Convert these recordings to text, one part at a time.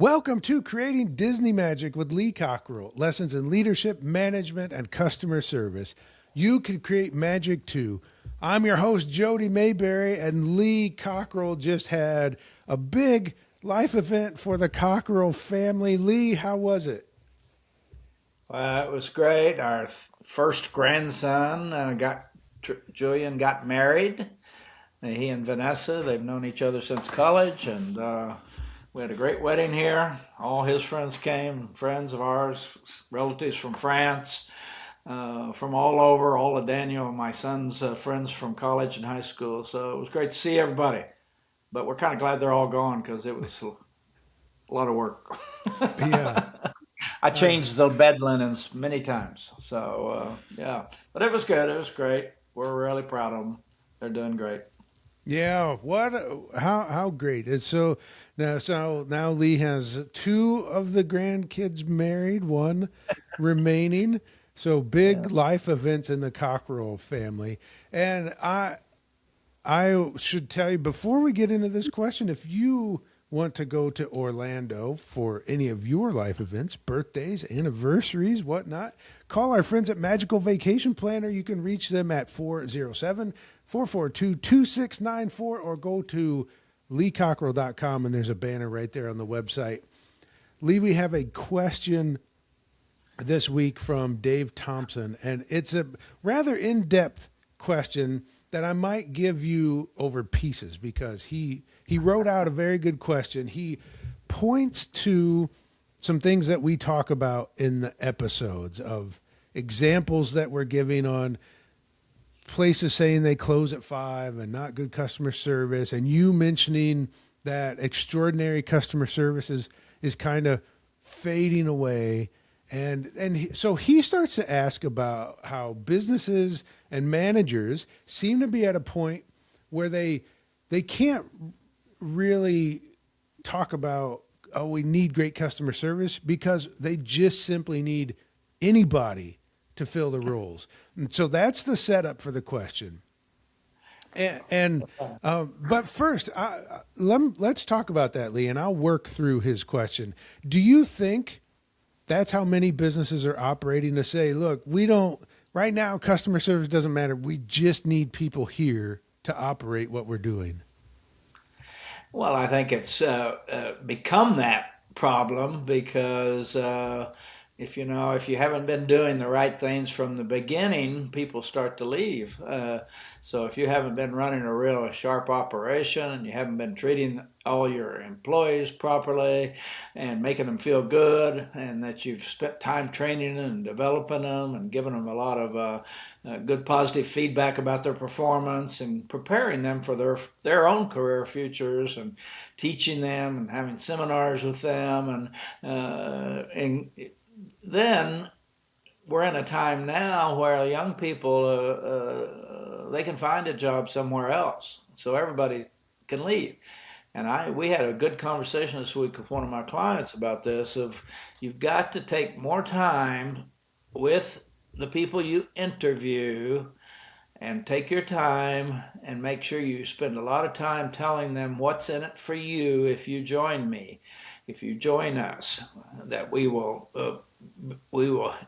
Welcome to Creating Disney Magic with Lee Cockerell. Lessons in leadership, management, and customer service. You can create magic too. I'm your host, Jody Mayberry, and Lee Cockerell just had a big life event for the Cockerell family. Lee, how was it? It was great. Our first grandson Julian got married. He and Vanessa, they've known each other since college, and we had a great wedding here. All his friends came, friends of ours, relatives from France, from all over, all of Daniel and my son's friends from college and high school. So it was great to see everybody. But we're kind of glad they're all gone because it was a lot of work. Yeah. I Uh, changed the bed linens many times. So yeah, but it was good. It was great. We're really proud of them. They're doing great. yeah. What? How great! It's so now Lee has two of the grandkids married, one remaining. So Yeah. big life events in the Cockerell family. And I should tell you before we get into this question, if you want to go to Orlando for any of your life events, birthdays, anniversaries, whatnot, call our friends at Magical Vacation Planner. You can reach them at 407-442-2694 or go to leecockerell.com and there's a banner right there on the website. Lee, we have a question this week from Dave Thompson, and it's a rather in depth question that I might give you over pieces because he wrote out a very good question. He points to some things that we talk about in the episodes of examples that we're giving on places saying they close at 5 and not good customer service, and you mentioning that extraordinary customer service is kind of fading away. So he starts to ask about how businesses and managers seem to be at a point where they can't really talk about, oh, we need great customer service, because they just simply need anybody to fill the roles. And so that's the setup for the question. But first, let's talk about that, Lee, and I'll work through his question. Do you think that's how many businesses are operating, to say, look, we don't, right now, customer service doesn't matter. We just need people here to operate what we're doing? Well, I think it's become that problem because if you haven't been doing the right things from the beginning, people start to leave. So if you haven't been running a real sharp operation and you haven't been treating all your employees properly and making them feel good, and that you've spent time training and developing them and giving them a lot of good positive feedback about their performance and preparing them for their own career futures and teaching them and having seminars with them and then we're in a time now where young people they can find a job somewhere else, so everybody can leave. And we had a good conversation this week with one of my clients about this. Of you've got to take more time with the people you interview and take your time and make sure you spend a lot of time telling them what's in it for you if you join me, if you join us, that we will,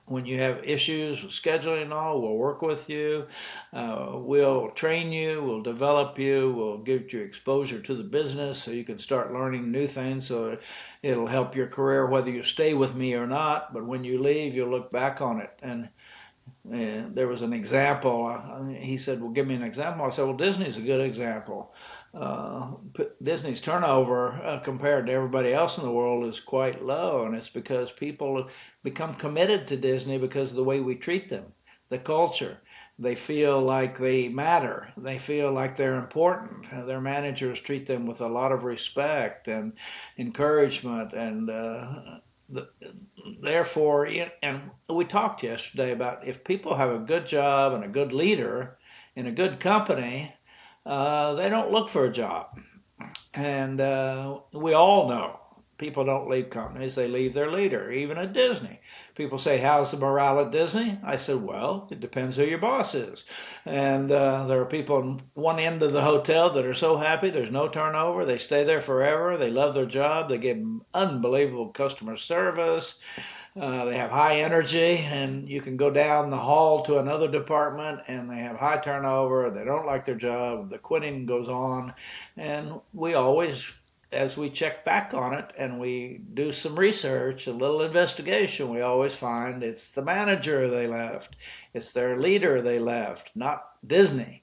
when you have issues with scheduling and all, we'll work with you. We'll train you, we'll develop you, we'll give you exposure to the business so you can start learning new things. So it'll help your career whether you stay with me or not. But when you leave, you'll look back on it. And there was an example. He said, "Well, give me an example." I said, "Well, Disney's a good example. Uh, Disney's turnover compared to everybody else in the world is quite low, and it's because people become committed to Disney because of the way we treat them, the culture. They feel like they matter. They feel like they're important. Their managers treat them with a lot of respect and encouragement, and the, therefore, and we talked yesterday about if people have a good job and a good leader in a good company, they don't look for a job. And we all know people don't leave companies, they leave their leader. Even at Disney, people say, how's the morale at Disney? I said, well, it depends who your boss is. And there are people on one end of the hotel that are so happy, there's no turnover, they stay there forever, they love their job, they give unbelievable customer service. They have high energy, and you can go down the hall to another department, and they have high turnover. They don't like their job. The quitting goes on, and we always, as we check back on it and we do some research, a little investigation, we always find it's the manager they left, it's their leader they left, not Disney.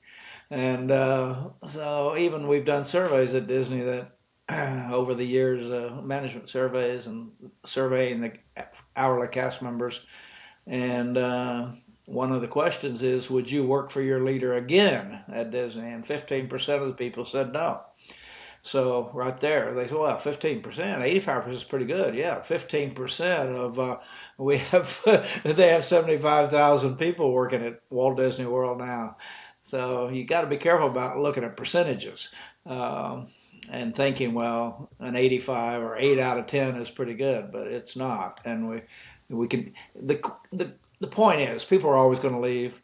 And so even we've done surveys at Disney that over the years, management surveys and surveying the hourly cast members. And one of the questions is, would you work for your leader again at Disney? And 15% of the people said no. So right there, they said, well, 15%, 85% is pretty good. Yeah, 15% of, we have, they have 75,000 people working at Walt Disney World now. So you got to be careful about looking at percentages. And thinking, well, an 85 or 8 out of 10 is pretty good, but it's not. And we can the point is, people are always going to leave.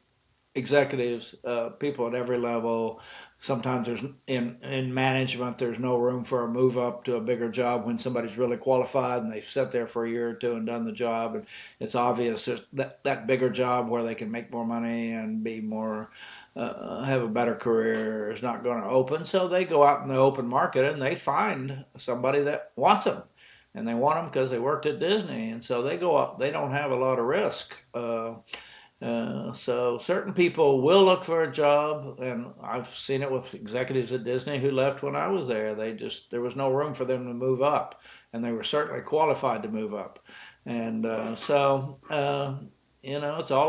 Executives, people at every level. Sometimes there's in management, there's no room for a move up to a bigger job when somebody's really qualified and they've sat there for a year or two and done the job, and it's obvious that bigger job where they can make more money and be more have a better career is not going to open. So they go out in the open market and they find somebody that wants them, and they want them because they worked at Disney, and so they go up. They don't have a lot of risk. So certain people will look for a job, and I've seen it with executives at Disney who left when I was there. There was no room for them to move up, and they were certainly qualified to move up. And it's all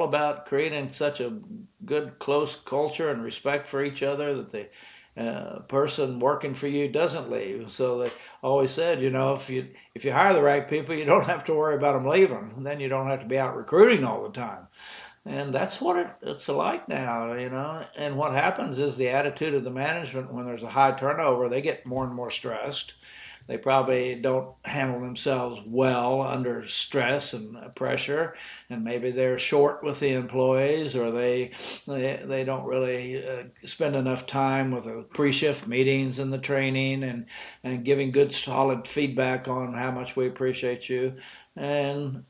about creating such a good, close culture and respect for each other that the person working for you doesn't leave. So they always said, if you hire the right people, you don't have to worry about them leaving. And then you don't have to be out recruiting all the time. And that's what it's like now, And what happens is the attitude of the management when there's a high turnover, they get more and more stressed. They probably don't handle themselves well under stress and pressure, and maybe they're short with the employees, or they don't really spend enough time with the pre-shift meetings and the training and giving good solid feedback on how much we appreciate you. And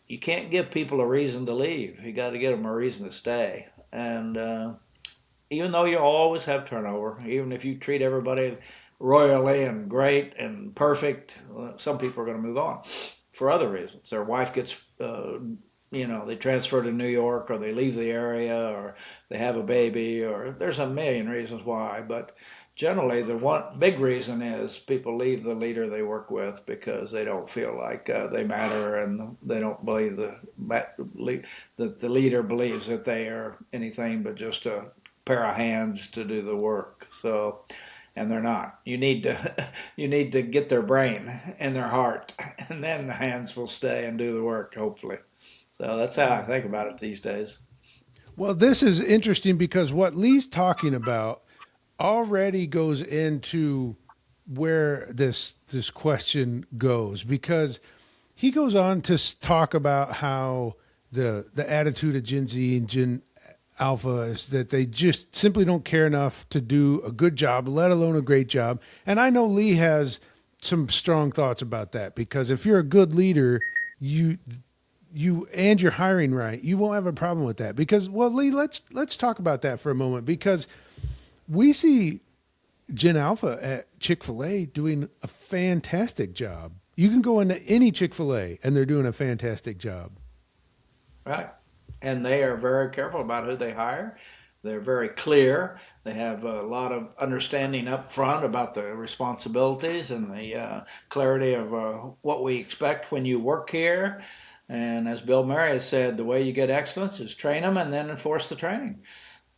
you can't give people a reason to leave. You got to give them a reason to stay. And even though you always have turnover, even if you treat everybody royally and great and perfect, some people are going to move on for other reasons. Their wife gets, they transfer to New York, or they leave the area, or they have a baby, or there's a million reasons why. But generally, the one big reason is people leave the leader they work with because they don't feel like they matter, and they don't believe that the leader believes that they are anything but just a pair of hands to do the work. So, and they're not. You need to get their brain and their heart, and then the hands will stay and do the work, hopefully. So that's how I think about it these days. Well, this is interesting because what Lee's talking about already goes into where this question goes, because he goes on to talk about how the attitude of Gen Z and Gen Alpha is that they just simply don't care enough to do a good job, let alone a great job. And I know Lee has some strong thoughts about that, because if you're a good leader, you and you're hiring right, you won't have a problem with that. Because, well, Lee, let's talk about that for a moment, because we see Gen Alpha at Chick-fil-A doing a fantastic job. You can go into any Chick-fil-A and they're doing a fantastic job. Right. And they are very careful about who they hire. They're very clear. They have a lot of understanding up front about the responsibilities and the clarity of what we expect when you work here. And as Bill Murray has said, the way you get excellence is train them and then enforce the training.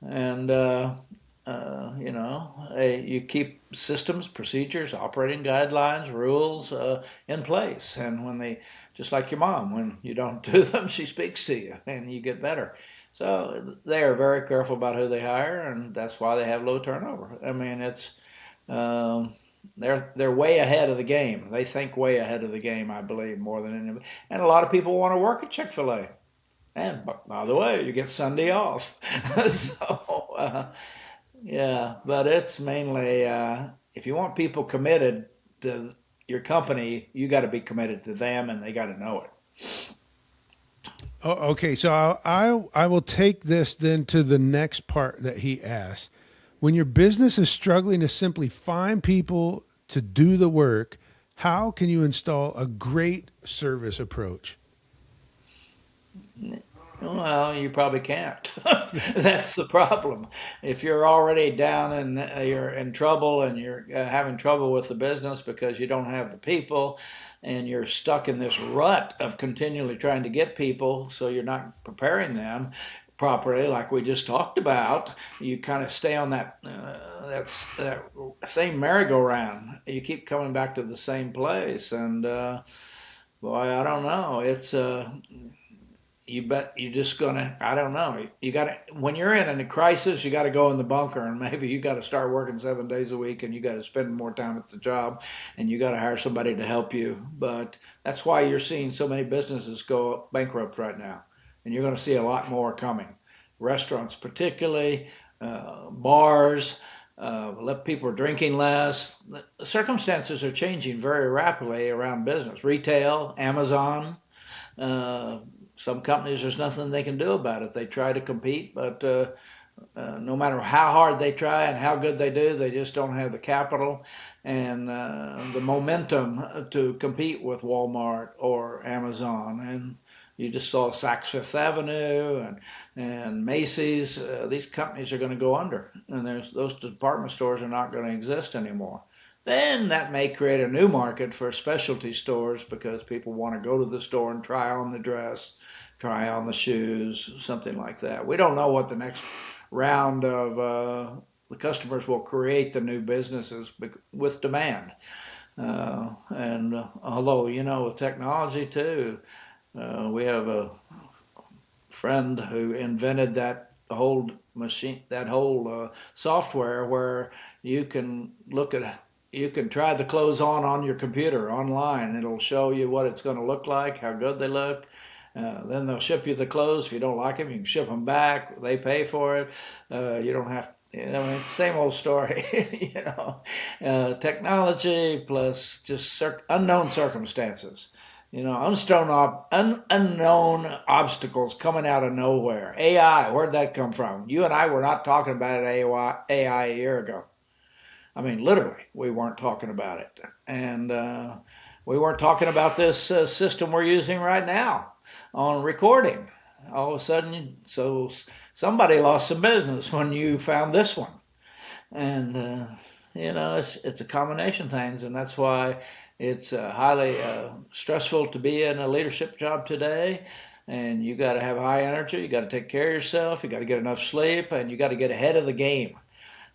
And you keep systems, procedures, operating guidelines, rules in place. And when just like your mom, when you don't do them, she speaks to you and you get better. So they are very careful about who they hire, and that's why they have low turnover. I mean, They're way ahead of the game. They think way ahead of the game, I believe, more than anybody. And a lot of people want to work at Chick-fil-A. And by the way, you get Sunday off. So yeah, but it's mainly if you want people committed to your company, you got to be committed to them, and they got to know it. Oh, okay, so I will take this then to the next part that he asked. When your business is struggling to simply find people to do the work, how can you install a great service approach? Well, you probably can't. That's the problem. If you're already down and you're in trouble and you're having trouble with the business because you don't have the people and you're stuck in this rut of continually trying to get people, so you're not preparing them properly, like we just talked about, you kind of stay on that same merry-go-round. You keep coming back to the same place, and boy, I don't know. It's you bet you're just gonna, I don't know, you gotta, when you're in a crisis, you gotta go in the bunker, and maybe you gotta start working 7 days a week, and you gotta spend more time at the job, and you gotta hire somebody to help you. But that's why you're seeing so many businesses go bankrupt right now, and you're gonna see a lot more coming. Restaurants particularly, bars, people are drinking less. The circumstances are changing very rapidly around business. Retail, Amazon, uh, some companies, there's nothing they can do about it. They try to compete, but no matter how hard they try and how good they do, they just don't have the capital and the momentum to compete with Walmart or Amazon. And you just saw Saks Fifth Avenue and Macy's. These companies are going to go under, and those department stores are not going to exist anymore. Then that may create a new market for specialty stores because people want to go to the store and try on the dress, try on the shoes, something like that. We don't know what the next round of the customers will create the new businesses with demand. And although, with technology too, we have a friend who invented that whole machine, that whole software where you can you can try the clothes on your computer online. It'll show you what it's going to look like, how good they look. Then they'll ship you the clothes. If you don't like them, you can ship them back. They pay for it. You don't have, it's the same old story. Technology plus just unknown circumstances. Unknown obstacles coming out of nowhere. AI, where'd that come from? You and I were not talking about AI a year ago. I mean, literally, we weren't talking about it. And we weren't talking about this system we're using right now on recording. All of a sudden, so somebody lost some business when you found this one. And, it's a combination of things. And that's why it's highly stressful to be in a leadership job today. And you got to have high energy. You got to take care of yourself. You got to get enough sleep, and you got to get ahead of the game.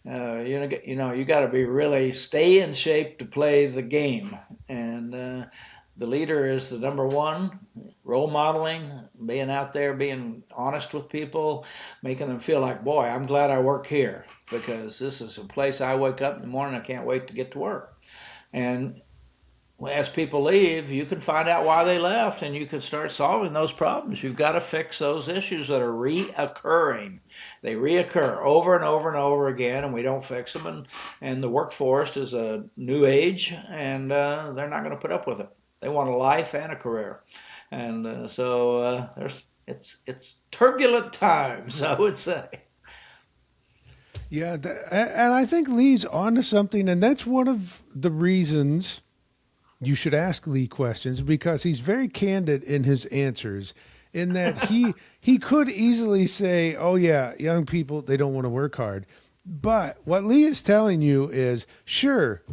You got to be really stay in shape to play the game, and the leader is the number one. Role modeling, being out there, being honest with people, making them feel like, boy, I'm glad I work here because this is a place I wake up in the morning. I can't wait to get to work. And as people leave, you can find out why they left, and you can start solving those problems. You've got to fix those issues that are reoccurring. They reoccur over and over and over again, and we don't fix them. And the workforce is a new age, and they're not going to put up with it. They want a life and a career, and so it's turbulent times, I would say. Yeah, and I think Lee's onto something, and that's one of the reasons you should ask Lee questions, because he's very candid in his answers, in that he could easily say, oh yeah, young people, they don't want to work hard. But what Lee is telling you is, sure,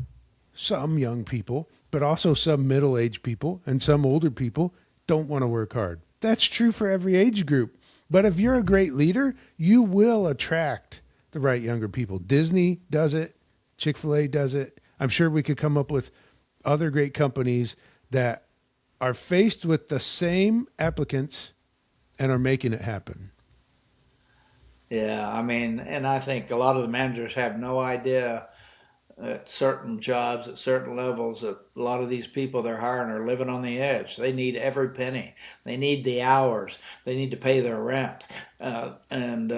some young people, but also some middle-aged people and some older people don't want to work hard. That's true for every age group. But if you're a great leader, you will attract the right younger people. Disney does it. Chick-fil-A does it. I'm sure we could come up with other great companies that are faced with the same applicants and are making it happen. Yeah, I mean, and I think a lot of the managers have no idea at certain jobs, at certain levels, that a lot of these people they're hiring are living on the edge. They need every penny. They need the hours. They need to pay their rent. And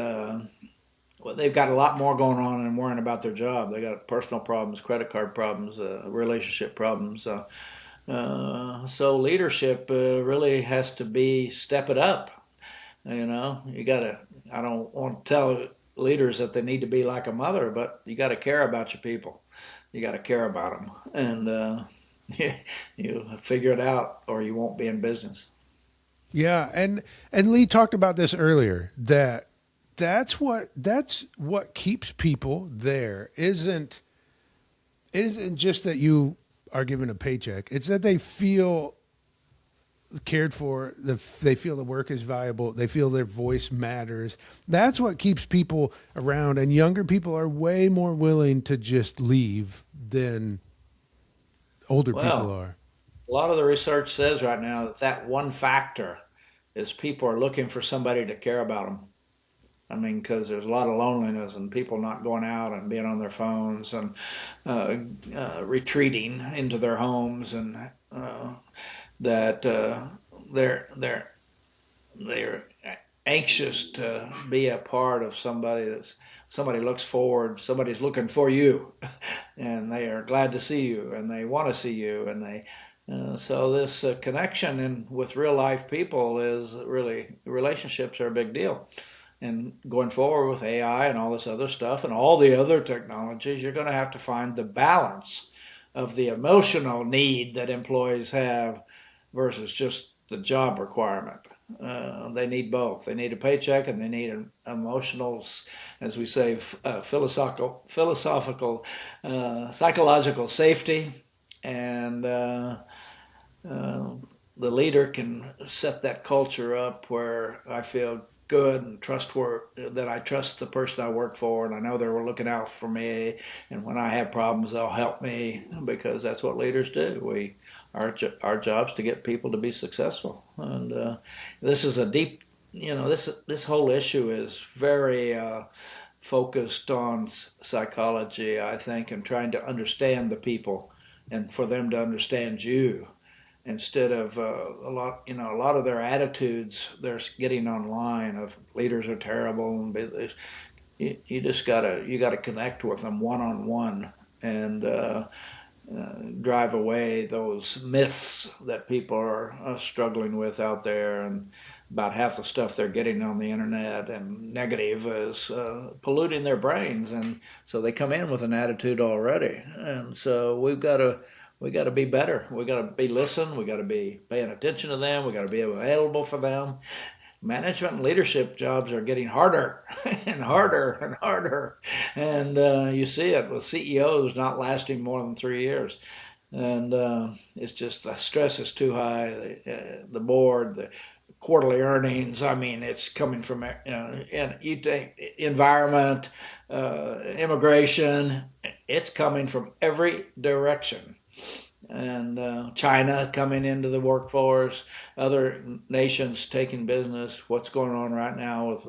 Well, they've got a lot more going on than worrying about their job. They got personal problems, credit card problems, relationship problems. So leadership really has to be step it up. You know, you got to. I don't want to tell leaders that they need to be like a mother, but you got to care about your people. You got to care about them, and you figure it out, or you won't be in business. Yeah, and Lee talked about this earlier, that that's what keeps people there. It isn't just that you are given a paycheck. It's that they feel cared for. They feel the work is valuable. They feel their voice matters. That's what keeps people around. And younger people are way more willing to just leave than older people Well, are. a lot of the research says right now that that one factor is people are looking for somebody to care about them. I mean, because there's a lot of loneliness and people not going out and being on their phones and uh, retreating into their homes, and that they're they're anxious to be a part of somebody looks forward, somebody's looking for you, and they are glad to see you, and they want to see you, and they so this connection with real life people is really, relationships are a big deal. And going forward with AI and all this other stuff and all the other technologies, you're going to have to find the balance of the emotional need that employees have versus just the job requirement. They need both. They need a paycheck and they need an emotional, as we say, psychological safety. And uh, the leader can set that culture up where I feel good and trustworthy, that I trust the person I work for, and I know they're looking out for me, and when I have problems they'll help me, because that's what leaders do. Our job's to get people to be successful, and this is a deep, this whole issue is very focused on psychology, I think, and trying to understand the people and for them to understand you, instead of a lot of their attitudes they're getting online of leaders are terrible, and you gotta connect with them one on one, and drive away those myths that people are struggling with out there, and about half the stuff they're getting on the internet and negative is polluting their brains, and so they come in with an attitude already, and so we got to be better. We got to be listen. We got to be paying attention to them. We got to be available for them. Management and leadership jobs are getting harder and harder and harder, and you see it with CEOs not lasting more than 3 years. And it's just the stress is too high. The board, the quarterly earnings. I mean, it's coming from and you take environment, immigration. It's coming from every direction, and China coming into the workforce, other nations taking business. What's going on right now with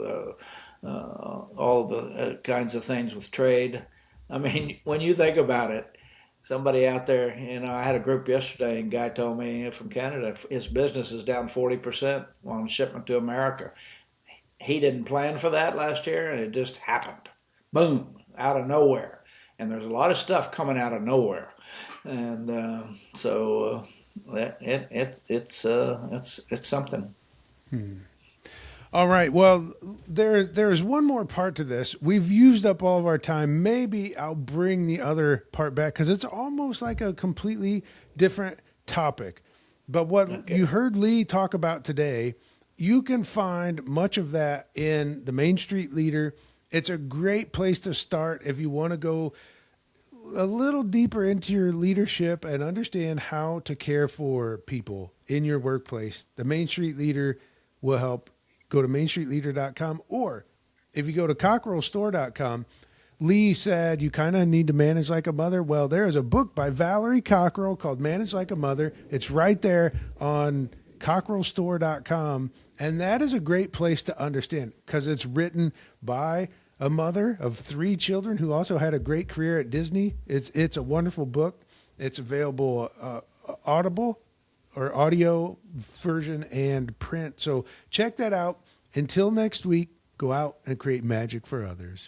all the kinds of things with trade? I mean, when you think about it, somebody out there, I had a group yesterday, and a guy told me from Canada his business is down 40% on shipment to America. He didn't plan for that last year, and it just happened. Boom, out of nowhere. And there's a lot of stuff coming out of nowhere, and so it's something. All right. Well, there's one more part to this. We've used up all of our time. Maybe I'll bring the other part back because it's almost like a completely different topic. But what Okay. you heard Lee talk about today, you can find much of that in the Main Street Leader. It's a great place to start if you want to go a little deeper into your leadership and understand how to care for people in your workplace. The Main Street Leader will help. Go to mainstreetleader.com, or if you go to cockerellstore.com, Lee said you kind of need to manage like a mother. Well, there is a book by Valerie Cockerell called Manage Like a Mother. It's right there on cockerellstore.com, and that is a great place to understand because it's written by a mother of 3 children who also had a great career at Disney. It's a wonderful book. It's available Audible or audio version and print. So check that out. Until next week, go out and create magic for others.